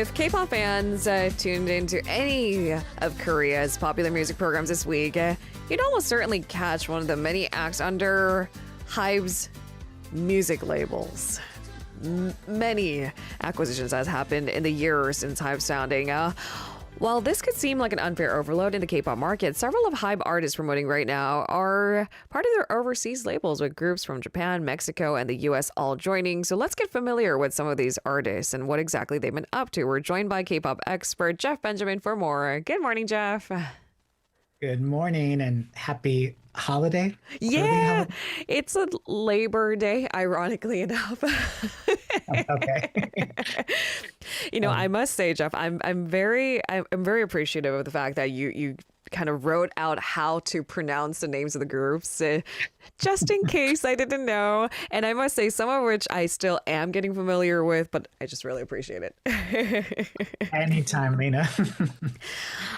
If K-pop fans tuned into any of Korea's popular music programs this week, you'd almost certainly catch one of the many acts under HYBE's music labels. Many acquisitions has happened in the years since HYBE's founding. While this could seem like an unfair overload in the K-pop market, several of HYBE artists promoting right now are part of their overseas labels, with groups from Japan, Mexico, and the US all joining. So let's get familiar with some of these artists and what exactly they've been up to. We're joined by K-pop expert Jeff Benjamin for more. Good morning, Jeff. Good morning and happy holiday. Yeah, it's a Labor Day, ironically enough. Okay. I must say, Jeff, I'm very appreciative of the fact that you kind of wrote out how to pronounce the names of the groups, just in case I didn't know. And I must say, some of which I still am getting familiar with, but I just really appreciate it. Anytime, Lena.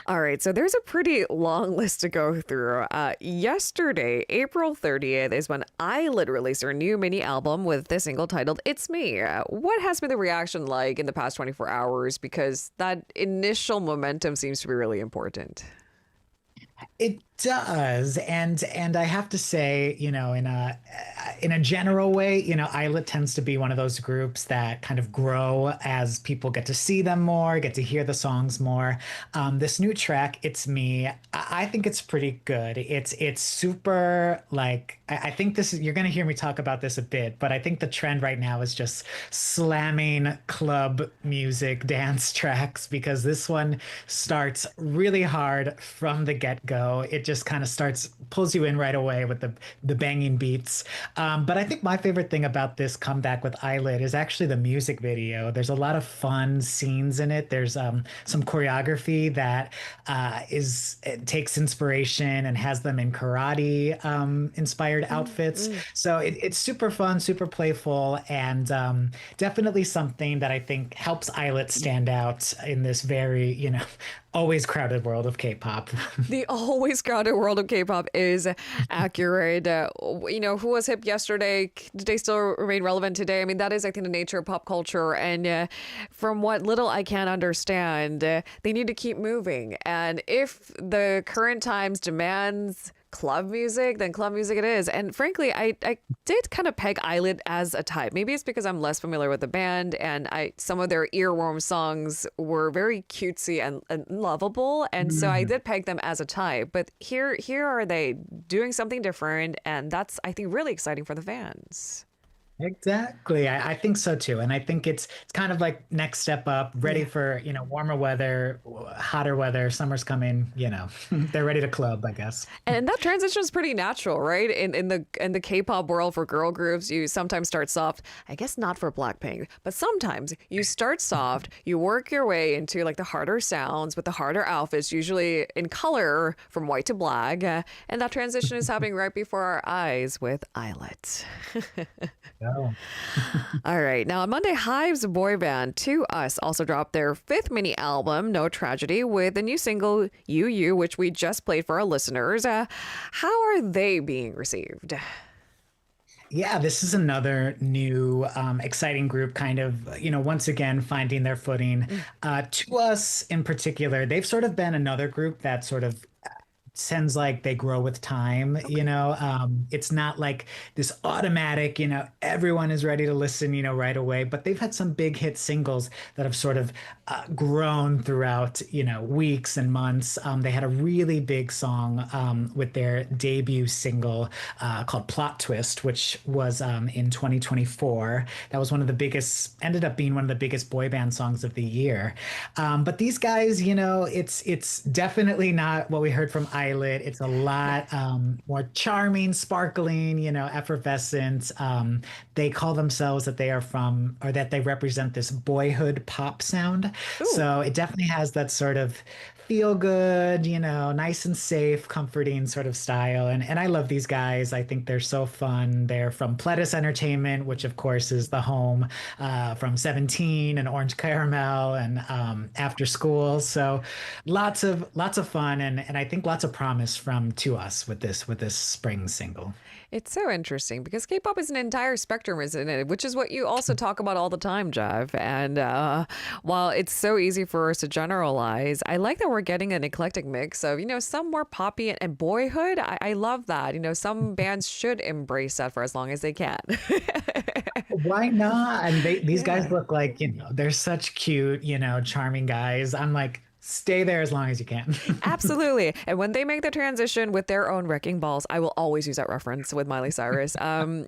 All right, so there's a pretty long list to go through. Yesterday, April 30th, is when ILLIT released their new mini album with the single titled It's Me. What has been the reaction like in the past 24 hours? Because that initial momentum seems to be really important. It does, and I have to say, in a general way, ILLIT tends to be one of those groups that kind of grow as people get to see them more, get to hear the songs more. This new track, It's Me, I think it's pretty good. It's super, like, I think this is, you're going to hear me talk about this a bit, but I think the trend right now is just slamming club music dance tracks, because this one starts really hard from the get-go. It just kind of pulls you in right away with the banging beats. But I think my favorite thing about this comeback with ILLIT is actually the music video. There's a lot of fun scenes in it. There's some choreography that takes inspiration and has them in karate inspired outfits. So it's super fun, super playful, and definitely something that I think helps ILLIT stand out in this very, always crowded world of K-pop. The always crowded world of K-pop is accurate. Who was hip yesterday? Do they still remain relevant today? I mean, that is, I think, the nature of pop culture. And from what little I can understand, they need to keep moving. And if the current times demands club music, then club music it is. And frankly, I did kind of peg ILLIT as a type. Maybe it's because I'm less familiar with the band, and some of their earworm songs were very cutesy and lovable, and so I did peg them as a type. But here are they doing something different, and that's, I think, really exciting for the fans. Exactly. I think so too. And I think it's kind of like next step up, ready for, warmer weather, hotter weather, summer's coming, they're ready to club, I guess. And that transition is pretty natural, right? In the K-pop world, for girl groups, you sometimes start soft. I guess not for Blackpink, but sometimes you start soft, you work your way into like the harder sounds with the harder outfits, usually in color from white to black. And that transition is happening right before our eyes with ILLIT. Oh. All right. Now, on Monday, HYBE's boy band TWS also dropped their fifth mini album, No Tragedy, with the new single You, which we just played for our listeners. How are they being received? Yeah, this is another new exciting group, kind of, once again, finding their footing. TWS in particular, they've sort of been another group that sort of sounds like they grow with time. It's not like this automatic, everyone is ready to listen, right away, but they've had some big hit singles that have sort of grown throughout, weeks and months. They had a really big song with their debut single called Plot Twist, which was in 2024. That was ended up being one of the biggest boy band songs of the year. But these guys, it's definitely not what we heard from ILLIT. It's a lot more charming, sparkling, effervescent. They call themselves that they represent this boyhood pop sound. Ooh. So it definitely has that sort of feel good, nice and safe, comforting sort of style. And I love these guys. I think they're so fun. They're from Pledis Entertainment, which of course is the home from 17 and Orange Caramel and After School. So lots of fun and I think lots of promise from To Us with this spring single. It's so interesting because K-pop is an entire spectrum, isn't it? Which is what you also talk about all the time, Jeff. And while it's so easy for us to generalize, I like that we're getting an eclectic mix of, some more poppy and boyhood. I love that. Some bands should embrace that for as long as they can. Why not? And these guys Yeah. look like, they're such cute, charming guys. I'm like, stay there as long as you can. Absolutely. And when they make the transition with their own wrecking balls, I will always use that reference with Miley Cyrus. I'll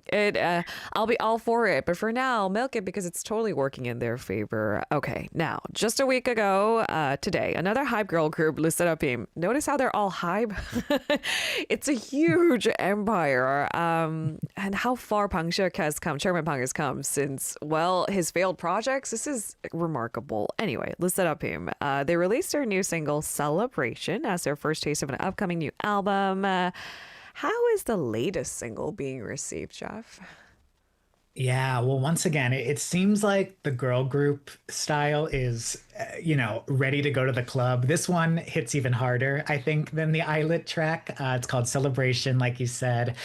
be all for it. But for now, milk it because it's totally working in their favor. Okay, now, just a week ago, today, another HYBE girl group, SSERAFIM. Notice how they're all HYBE? It's a huge empire. And how far Pang Shek has come, Chairman Pang has come since, well, his failed projects. This is remarkable. Anyway, SSERAFIM. They released their new single Celebration as their first taste of an upcoming new album. How is the latest single being received, Jeff? Yeah, well, once again, it seems like the girl group style is, ready to go to the club. This one hits even harder, I think, than the ILLIT track. It's called Celebration, like you said.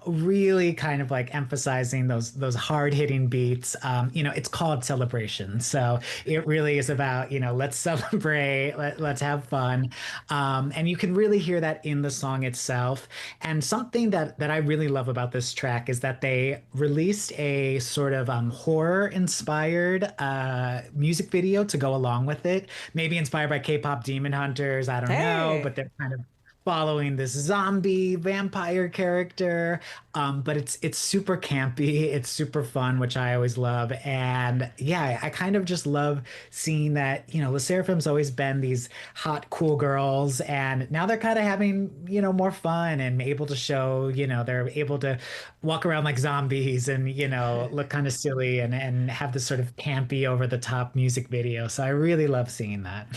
Really kind of like emphasizing those hard hitting beats. It's called Celebration, so it really is about let's celebrate, let's have fun, and you can really hear that in the song itself. And something that I really love about this track is that they released a sort of horror inspired music video to go along with it. Maybe inspired by K-pop Demon Hunters. I don't know, Hey. but they're kind of following this zombie vampire character. But it's super campy. It's super fun, which I always love. And yeah, I kind of just love seeing that, Le Seraphim's always been these hot, cool girls. And now they're kind of having, more fun and able to show, they're able to walk around like zombies and, look kind of silly and have this sort of campy over the top music video. So I really love seeing that.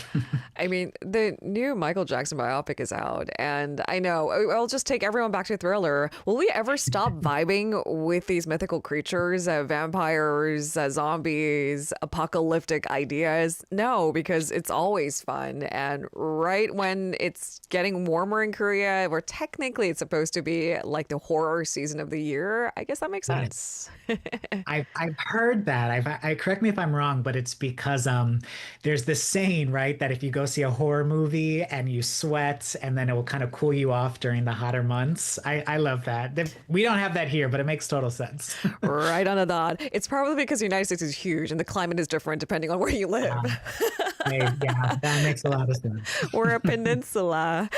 I mean, the new Michael Jackson biopic is out, and I know I'll just take everyone back to Thriller. Will we ever stop vibing with these mythical creatures, vampires, zombies, apocalyptic ideas? No, because it's always fun. And right when it's getting warmer in Korea, where technically it's supposed to be like the horror season of the year, I guess that makes sense. I've heard that. I correct me if I'm wrong, but it's because there's this saying, right, that if you go see a horror movie and you sweat and then it will kind of cool you off during the hotter months. I love that. We don't have that here, but it makes total sense. Right on the dot. It's probably because the United States is huge and the climate is different depending on where you live. Yeah, that makes a lot of sense. We're a peninsula.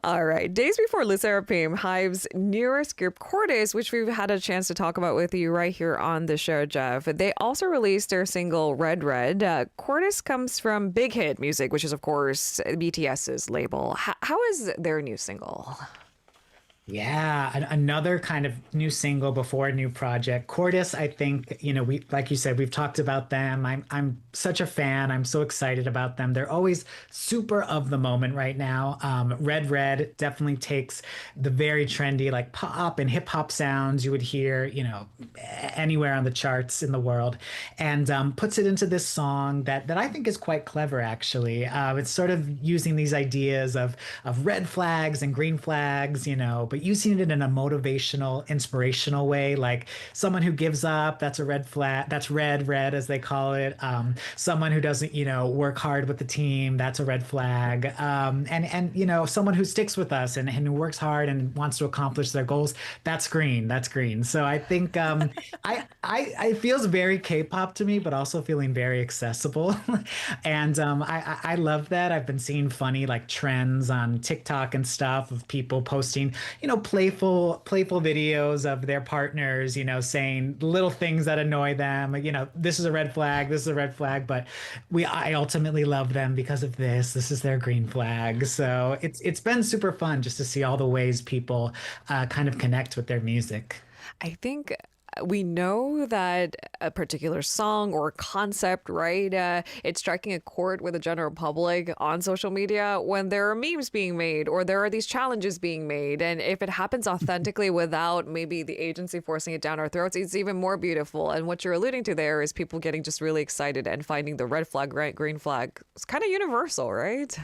All right. Days before Lyserapim, Hive's newest group, Cordis, which we've had a chance to talk about with you right here on the show, Jeff. They also released their single Red Red. Cordis comes from Big Hit Music, which is, of course, BTS's label. How is their new single? Yeah, another kind of new single before a new project. Cordis, I think, we like you said, we've talked about them. I'm such a fan. I'm so excited about them. They're always super of the moment right now. Red Red definitely takes the very trendy like pop and hip hop sounds you would hear, anywhere on the charts in the world, and puts it into this song that I think is quite clever actually. It's sort of using these ideas of red flags and green flags, but using it in a motivational, inspirational way, like someone who gives up, that's a red flag, that's red as they call it. Someone who doesn't, work hard with the team, that's a red flag. And someone who sticks with us and who works hard and wants to accomplish their goals, that's green. That's green. So I think I feels very K-pop to me, but also feeling very accessible. And I love that. I've been seeing funny like trends on TikTok and stuff of people posting, playful videos of their partners, saying little things that annoy them. This is a red flag, this is a red flag, but I ultimately love them because of this. This is their green flag. So it's been super fun just to see all the ways people kind of connect with their music. I think we know that a particular song or concept, right? It's striking a chord with the general public on social media when there are memes being made or there are these challenges being made. And if it happens authentically without maybe the agency forcing it down our throats, it's even more beautiful. And what you're alluding to there is people getting just really excited and finding the red flag, right, green flag. It's kind of universal, right?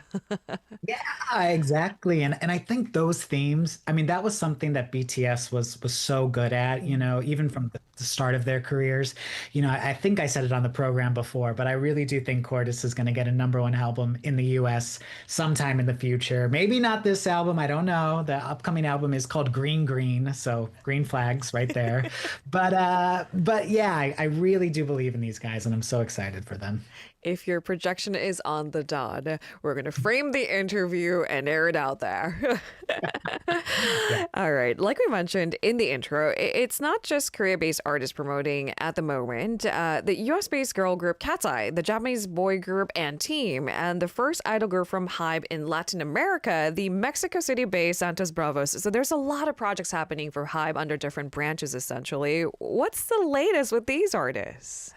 Yeah, exactly. And I think those themes, I mean, that was something that BTS was so good at, even from the start of their careers. I think I said it on the program before, but I really do think Cordis is going to get a #1 album in the US sometime in the future. Maybe not this album, I don't know. The upcoming album is called Green Green, so green flags right there. But yeah, I really do believe in these guys and I'm so excited for them. If your projection is on the dot, we're going to frame the interview and air it out there. Yeah. All right. Like we mentioned in the intro, it's not just Korea based artists promoting at the moment. The US based girl group KATSEYE, the Japanese boy group and team, and the first idol group from HYBE in Latin America, the Mexico City based Santos Bravos. So there's a lot of projects happening for HYBE under different branches, essentially. What's the latest with these artists?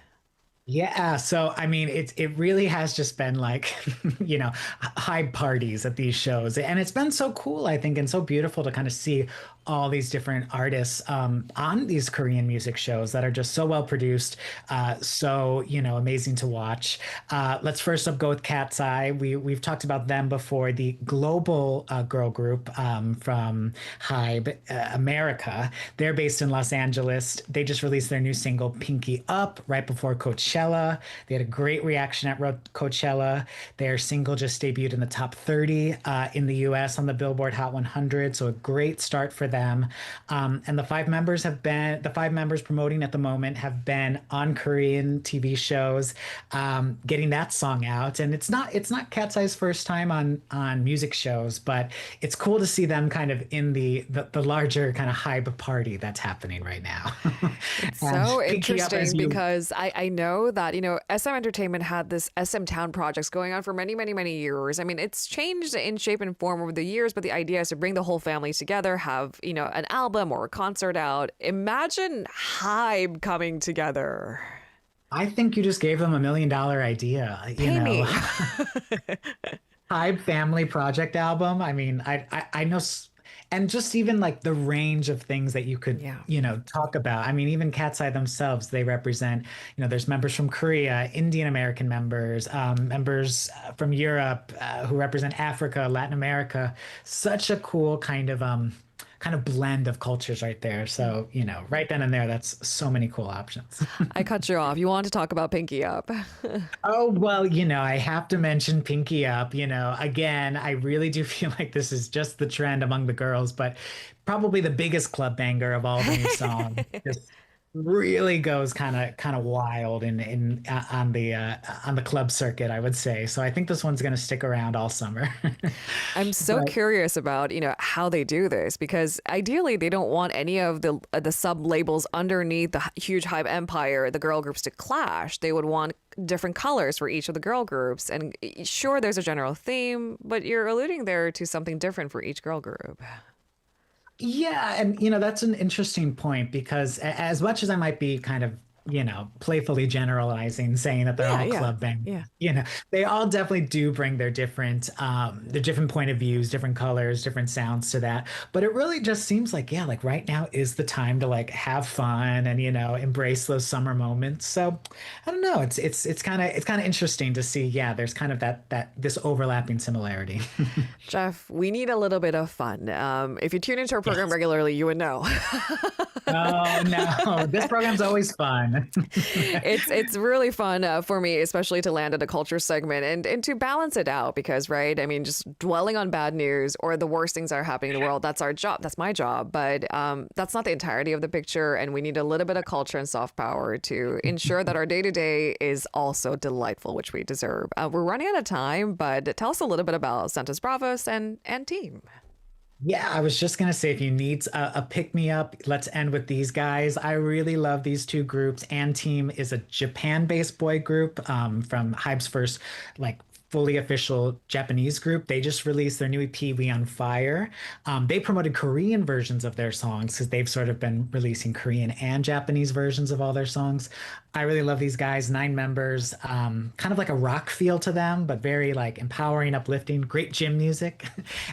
Yeah, so I mean, it really has just been like, high parties at these shows, and it's been so cool, I think, and so beautiful to kind of see all these different artists on these Korean music shows that are just so well produced, so amazing to watch. Let's first up go with Cat's Eye. We've talked about them before, the global girl group from HYBE America. They're based in Los Angeles. They just released their new single "Pinky Up" right before Coachella. They had a great reaction at Coachella. Their single just debuted in the top 30 in the US on the Billboard Hot 100, so a great start for them. And the five members promoting at the moment have been on Korean TV shows, getting that song out. And it's not Cat's Eye's first time on music shows, but it's cool to see them kind of in the larger kind of HYBE party that's happening right now. It's And so picking up interesting as you because I know that, SM Entertainment had this SM Town projects going on for many, many, many years. I mean, it's changed in shape and form over the years, but the idea is to bring the whole family together, have, an album or a concert out. Imagine HYBE coming together. I think you just gave them $1 million idea, Pay me. HYBE Family Project album. I mean, I know, and just even like the range of things that you could, Yeah. talk about. I mean, even Cat's Eye themselves, they represent, there's members from Korea, Indian American members, members from Europe who represent Africa, Latin America. Such a cool kind of blend of cultures right there. So, right then and there, that's so many cool options. I cut you off. You want to talk about Pinky Up. Oh, well, I have to mention Pinky Up. Again, I really do feel like this is just the trend among the girls, but probably the biggest club banger of all the new songs. Just really goes kind of wild in on the club circuit, I would say. So I think this one's going to stick around all summer. I'm so But curious about, how they do this because ideally they don't want any of the sub labels underneath the huge HYBE empire, the girl groups to clash. They would want different colors for each of the girl groups. And sure, there's a general theme, but you're alluding there to something different for each girl group. yeah, and that's an interesting point because as much as I might be kind of playfully generalizing, saying that they're Yeah, all yeah, club bang. yeah. They all definitely do bring their different point of views, different colors, different sounds to that. But it really just seems like, yeah, like right now is the time to like have fun and embrace those summer moments. So I don't know. It's kind of interesting to see. Yeah, there's kind of that this overlapping similarity. Jeff, we need a little bit of fun. If you tune into our program Yes. regularly, you would know. Oh no, this program's always fun. It's really fun for me, especially to land at a culture segment and to balance it out because, right? I mean, just dwelling on bad news or the worst things that are happening in the world, that's our job. That's my job. But that's not the entirety of the picture. And we need a little bit of culture and soft power to ensure that our day to day is also delightful, which we deserve. We're running out of time, but tell us a little bit about Santos Bravos and team. Yeah, I was just gonna say if you need a pick me up, let's end with these guys. I really love these two groups. And Team is a Japan-based boy group from HYBE's first like fully official Japanese group. They just released their new EP, We on Fire. They promoted Korean versions of their songs because they've sort of been releasing Korean and Japanese versions of all their songs. I really love these guys, 9 members, kind of like a rock feel to them, but very like empowering, uplifting, great gym music.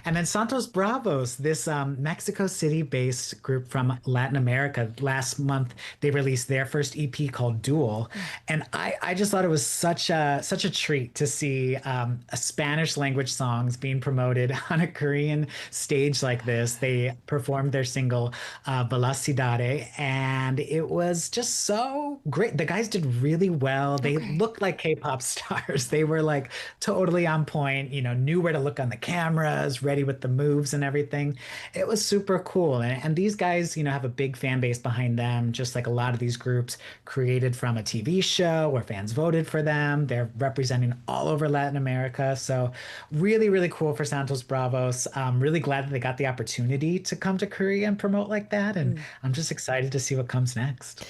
And then Santos Bravos, this Mexico City-based group from Latin America. Last month, they released their first EP called Duel, and I just thought it was such a treat to see a Spanish language songs being promoted on a Korean stage like this. They performed their single Velocidade, and it was just so great. The guys did really well. They Okay. looked like K-pop stars. They were like totally on point, knew where to look on the cameras, ready with the moves and everything. It was super cool. And these guys, have a big fan base behind them, just like a lot of these groups created from a TV show where fans voted for them. They're representing all over Latin America. So really, really cool for Santos Bravos. I'm really glad that they got the opportunity to come to Korea and promote like that. And I'm just excited to see what comes next.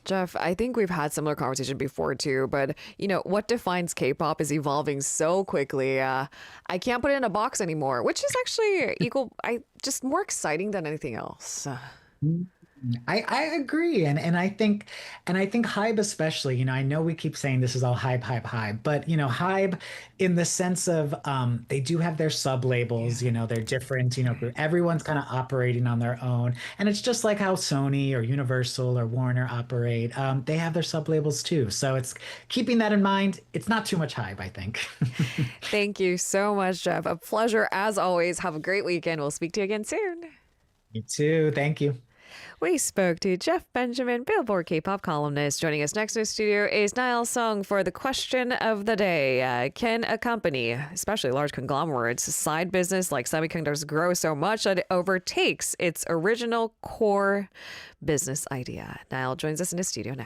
Jeff, I think we've had similar conversation before too, but what defines K-pop is evolving so quickly. I can't put it in a box anymore, which is actually just more exciting than anything else. I agree, and I think HYBE especially. I know we keep saying this is all hype, hype, hype, but HYBE in the sense of they do have their sub labels. They're different. Everyone's kind of operating on their own, and it's just like how Sony or Universal or Warner operate. They have their sub labels too, so it's keeping that in mind. It's not too much hype, I think. Thank you so much, Jeff. A pleasure as always. Have a great weekend. We'll speak to you again soon. You too. Thank you. We spoke to Jeff Benjamin, Billboard K-pop columnist. Joining us next in the studio is Niall Sung for the question of the day. Can a company, especially large conglomerates, side business like semiconductors grow so much that it overtakes its original core business idea? Niall joins us in the studio now.